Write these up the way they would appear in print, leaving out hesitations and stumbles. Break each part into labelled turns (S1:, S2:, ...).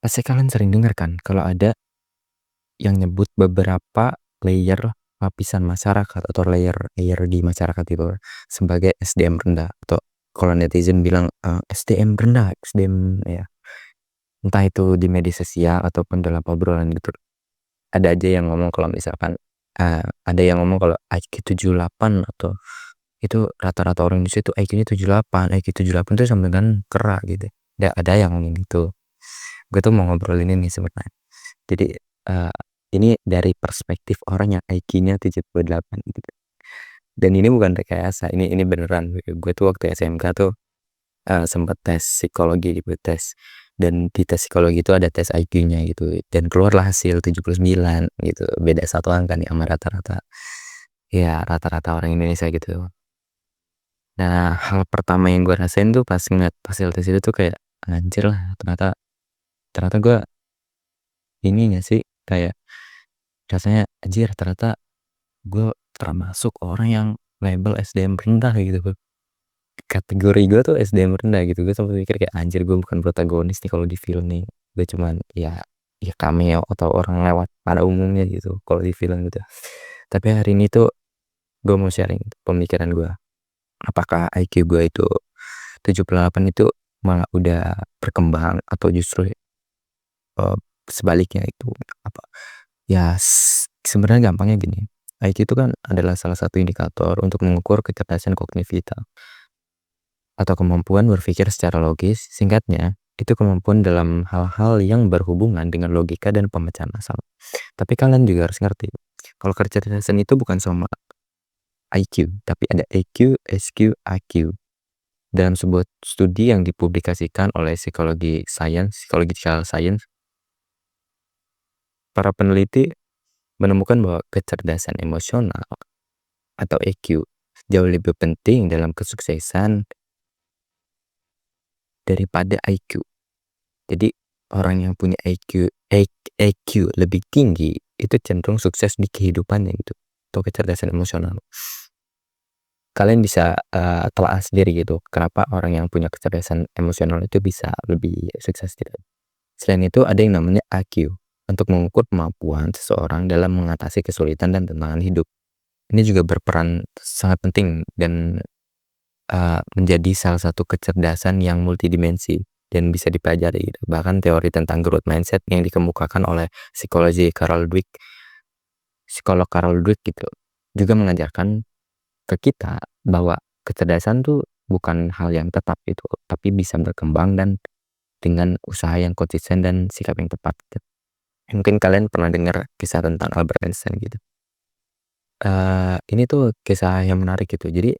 S1: Pasti kalian sering dengar kan kalau ada yang nyebut beberapa layer lapisan masyarakat atau layer di masyarakat itu sebagai SDM rendah atau kalau netizen bilang, SDM rendah, SDM ya, entah itu di media sosial ataupun dalam obrolan gitu. Ada aja yang ngomong kalau misalkan, ada yang ngomong kalau IQ 78 atau itu rata-rata orang Indonesia itu IQ-nya 78, IQ 78 itu sama dengan kera gitu. Ada yang ngomong gitu. Gue tuh mau ngobrolin ini sebenarnya. Jadi, ini dari perspektif orang yang IQ-nya 78 gitu. Dan ini bukan rekayasa, ini beneran. Gue tuh waktu SMK tuh, sempet tes psikologi gitu, dan di tes psikologi itu ada tes IQ-nya gitu, dan keluarlah hasil 79 gitu, beda satu angka nih sama rata-rata, ya rata-rata orang Indonesia gitu. Nah, hal pertama yang gue rasain tuh pas ngeliat hasil tes itu tuh kayak, anjir lah ternyata ternyata gue ini nggak sih, kayak rasanya anjir ternyata gue termasuk orang yang label SDM rendah gitu. Kategori gue tuh SDM rendah gitu. Gue sempet mikir kayak anjir gue bukan protagonis nih kalau di film nih. Gue cuman ya cameo atau orang lewat pada umumnya gitu kalau di film gitu. Tapi hari ini tuh gue mau sharing pemikiran gue. Apakah IQ gue itu 78 itu malah udah berkembang atau justru sebaliknya itu apa? Ya sebenarnya gampangnya gini. IQ itu kan adalah salah satu indikator untuk mengukur kecerdasan kognitif kita atau kemampuan berpikir secara logis. Singkatnya, itu kemampuan dalam hal-hal yang berhubungan dengan logika dan pemecahan masalah. Tapi kalian juga harus ngerti, kalau kecerdasan itu bukan sama IQ, tapi ada EQ, SQ, IQ. Dalam sebuah studi yang dipublikasikan oleh Psychological Science, para peneliti menemukan bahwa kecerdasan emosional atau EQ jauh lebih penting dalam kesuksesan daripada IQ. Jadi orang yang punya EQ lebih tinggi itu cenderung sukses di kehidupannya gitu, atau kecerdasan emosional. Kalian bisa telah sendiri gitu kenapa orang yang punya kecerdasan emosional itu bisa lebih sukses tidak. Selain itu ada yang namanya IQ untuk mengukur kemampuan seseorang dalam mengatasi kesulitan dan tantangan hidup. Ini juga berperan sangat penting dan menjadi salah satu kecerdasan yang multidimensi dan bisa dipelajari gitu. Bahkan teori tentang growth mindset yang dikemukakan oleh psikolog Carol Dweck gitu, juga mengajarkan ke kita bahwa kecerdasan tuh bukan hal yang tetap itu, tapi bisa berkembang dan dengan usaha yang konsisten dan sikap yang tepat gitu. Mungkin kalian pernah dengar kisah tentang Albert Einstein gitu. Ini tuh kisah yang menarik gitu. Jadi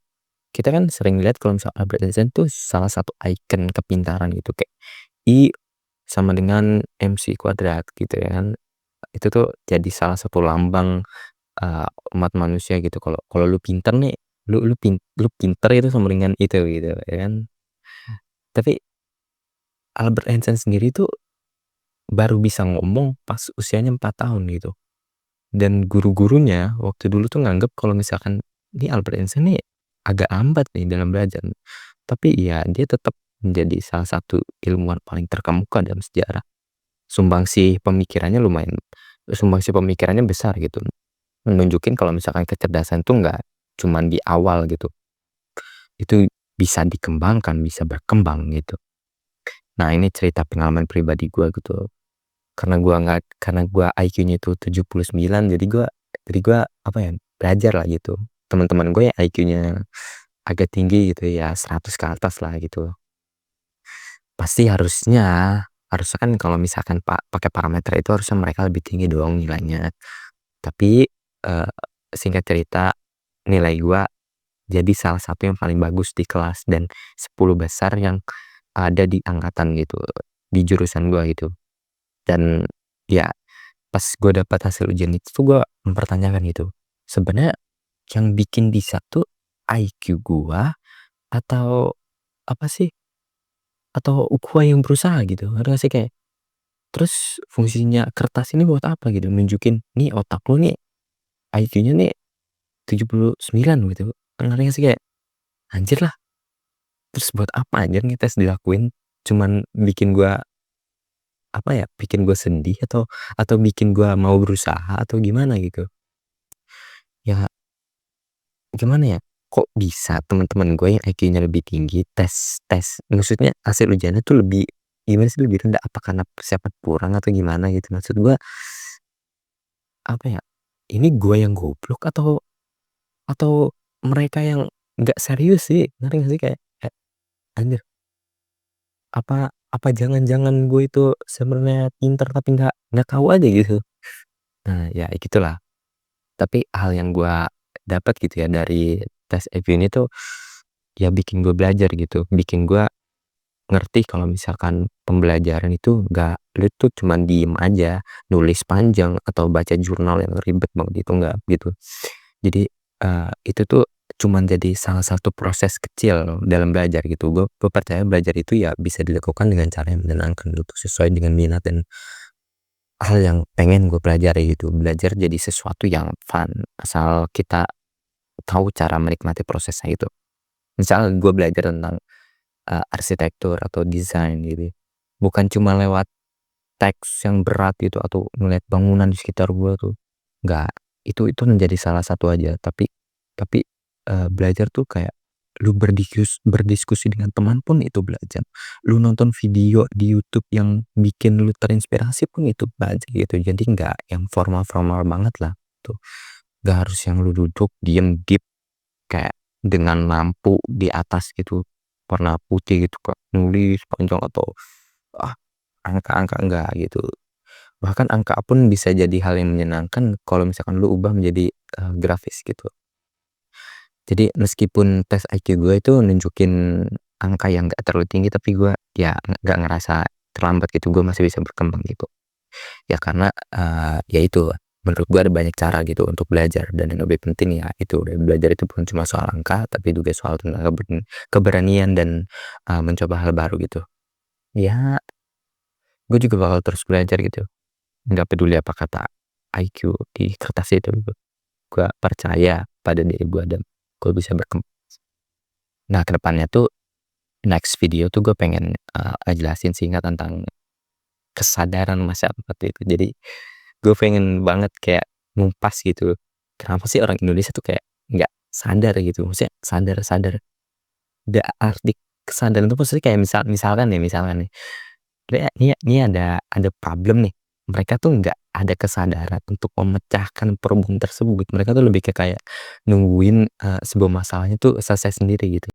S1: kita kan sering lihat kalau misalnya Albert Einstein tuh salah satu ikon kepintaran gitu, kayak I sama dengan MC kuadrat gitu ya kan. Itu tuh jadi salah satu lambang, eee, umat manusia gitu. Kalau kalau lu pinter nih, lu pinter itu sama dengan itu gitu ya kan. Tapi Albert Einstein sendiri tuh baru bisa ngomong pas usianya 4 tahun gitu. Dan guru-gurunya waktu dulu tuh nganggep kalau misalkan, ini Albert Einstein nih agak lambat nih dalam belajar. Tapi ya dia tetap menjadi salah satu ilmuwan paling terkemuka dalam sejarah. Sumbangsi pemikirannya besar gitu. Nunjukin kalau misalkan kecerdasan tuh nggak cuman di awal gitu. Itu bisa dikembangkan, bisa berkembang gitu. Nah, ini cerita pengalaman pribadi gua gitu. Karena gua IQ-nya itu 79, jadi gua apa ya, belajar lah gitu. Teman-teman gue yang IQ-nya agak tinggi gitu ya, 100 ke atas lah gitu. Pasti harusnya kan kalau misalkan pakai parameter itu harusnya mereka lebih tinggi dong nilainya. Tapi, singkat cerita, nilai gua jadi salah satu yang paling bagus di kelas dan 10 besar yang ada di angkatan gitu, di jurusan gua gitu. Dan ya pas gue dapat hasil ujian itu tuh gue mempertanyakan gitu, sebenarnya yang bikin bisa tuh IQ gua atau apa sih, atau gua yang berusaha gitu, ngerti gak sih? Kayak terus fungsinya kertas ini buat apa gitu, nunjukin, "Nih otak lu nih IQ-nya nih 79," gitu, ngerti gak sih? Kayak anjir lah, terus buat apa anjir ngetes dilakuin, cuman bikin gua apa ya, bikin gue sedih atau bikin gue mau berusaha atau gimana gitu. Ya gimana ya, kok bisa teman-teman gue yang IQ-nya lebih tinggi tes tes maksudnya hasil ujiannya tuh lebih gimana sih, lebih rendah, apa karena persiapan kurang atau gimana gitu. Maksud gue, apa ya, ini gue yang goblok atau mereka yang nggak serius sih, ngerti nggak sih? Kayak kayak, anjir, apa jangan-jangan gue itu sebenarnya pinter tapi nggak tahu aja gitu. Nah, ya gitulah. Tapi hal yang gue dapat gitu ya dari tes IQ ini tuh, ya bikin gue belajar gitu, bikin gue ngerti kalau misalkan pembelajaran itu nggak lu tuh cuman diem aja, nulis panjang atau baca jurnal yang ribet banget, itu nggak gitu. Jadi, itu tuh cuman jadi salah satu proses kecil dalam belajar gitu. Gue percaya belajar itu ya bisa dilakukan dengan cara yang menyenangkan gitu, sesuai dengan minat dan hal yang pengen gue pelajari gitu. Belajar jadi sesuatu yang fun, asal kita tahu cara menikmati prosesnya itu. Misal gue belajar tentang, arsitektur atau desain gitu, bukan cuma lewat teks yang berat gitu atau ngeliat bangunan di sekitar gua tuh, nggak, itu menjadi salah satu aja, tapi, belajar tuh kayak lu berdiskusi dengan teman pun itu belajar, lu nonton video di YouTube yang bikin lu terinspirasi pun itu belajar gitu. Jadi nggak yang formal-formal banget lah tuh, nggak harus yang lu duduk diem deep kayak dengan lampu di atas gitu, warna putih gitu Kak, nulis panjang atau, ah, angka-angka enggak gitu. Bahkan angka pun bisa jadi hal yang menyenangkan kalau misalkan lu ubah menjadi, grafis gitu. Jadi meskipun tes IQ gue itu nunjukin angka yang nggak terlalu tinggi, tapi gue ya nggak ngerasa terlambat gitu, gue masih bisa berkembang gitu. Ya karena, ya itu, menurut gue ada banyak cara gitu untuk belajar dan yang lebih penting ya itu, belajar itu bukan cuma soal angka, tapi juga soal tentang keberanian dan, mencoba hal baru gitu. Ya, gue juga bakal terus belajar gitu, nggak peduli apa kata IQ di kertas itu gitu. Gue percaya pada diri gue dan gue bisa berkembang. Nah, kedepannya tuh next video tuh gue pengen, ngejelasin singkat tentang kesadaran masyarakat itu. Jadi gue pengen banget kayak ngupas gitu, kenapa sih orang Indonesia tuh kayak nggak sadar gitu, maksudnya sadar-sadar, arti kesadaran itu maksudnya kayak misalkan nih, ini ada problem nih, mereka tuh nggak ada kesadaran untuk memecahkan problem tersebut, mereka tuh lebih ke kayak nungguin, sebuah masalahnya tuh selesai sendiri gitu.